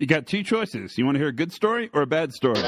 You got two choices. You want to hear a good story or a bad story?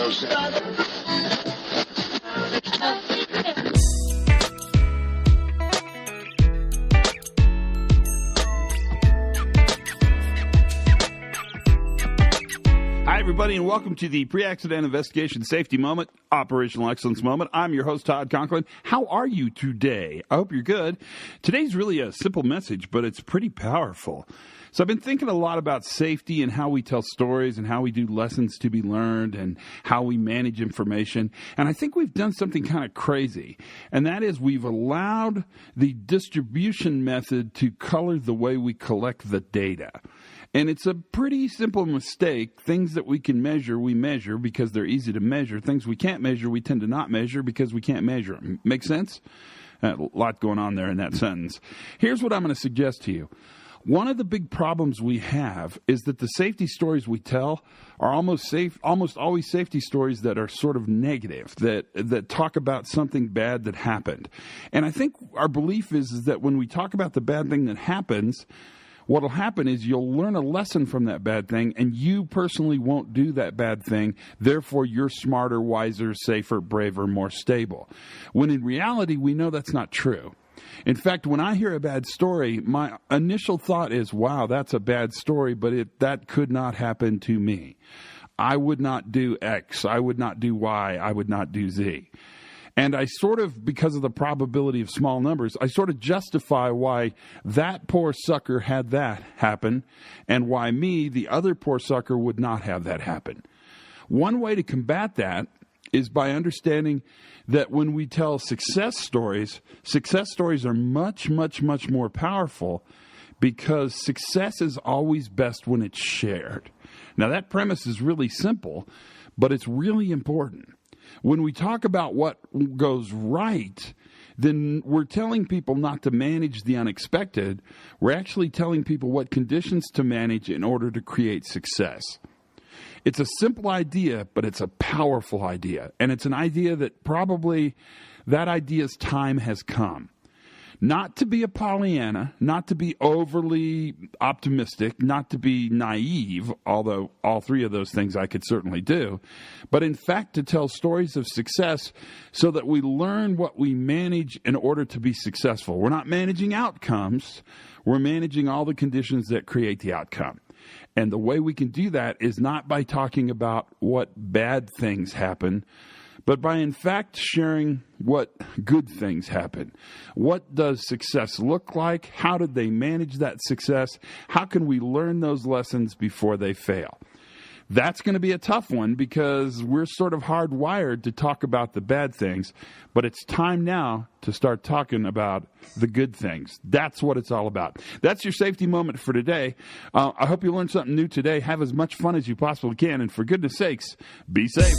Hi, everybody, and welcome to the Pre-Accident Investigation Safety Moment, Operational Excellence Moment. I'm your host, Todd Conklin. How are you today? I hope you're good. Today's really a simple message, but it's pretty powerful. So I've been thinking a lot about safety and how we tell stories and how we do lessons to be learned and how we manage information. And I think we've done something kind of crazy, and that is we've allowed the distribution method to color the way we collect the data. And it's a pretty simple mistake. Things that we can measure, we measure because they're easy to measure. Things we can't measure, we tend to not measure because we can't measure them. Make sense? A lot going on there in that sentence. Here's what I'm going to suggest to you. One of the big problems we have is that the safety stories we tell are almost always safety stories that are sort of negative, that talk about something bad that happened. And I think our belief is that when we talk about the bad thing that happens, what'll happen is you'll learn a lesson from that bad thing, and you personally won't do that bad thing. Therefore, you're smarter, wiser, safer, braver, more stable. When in reality, we know that's not true. In fact, when I hear a bad story, my initial thought is, wow, that's a bad story, but that could not happen to me. I would not do X. I would not do Y. I would not do Z. And I sort of, because of the probability of small numbers, I sort of justify why that poor sucker had that happen and why me, the other poor sucker, would not have that happen. One way to combat that is by understanding that when we tell success stories are much, much, much more powerful because success is always best when it's shared. Now, that premise is really simple, but it's really important. When we talk about what goes right, then we're telling people not to manage the unexpected. We're actually telling people what conditions to manage in order to create success. It's a simple idea, but it's a powerful idea. And it's an idea that probably that idea's time has come. Not to be a Pollyanna, not to be overly optimistic, not to be naive, although all three of those things I could certainly do, but in fact to tell stories of success so that we learn what we manage in order to be successful. We're not managing outcomes, we're managing all the conditions that create the outcome. And the way we can do that is not by talking about what bad things happen, but by, in fact, sharing what good things happen. What does success look like? How did they manage that success? How can we learn those lessons before they fail? That's going to be a tough one because we're sort of hardwired to talk about the bad things, but it's time now to start talking about the good things. That's what it's all about. That's your safety moment for today. I hope you learned something new today. Have as much fun as you possibly can, and for goodness sakes, be safe.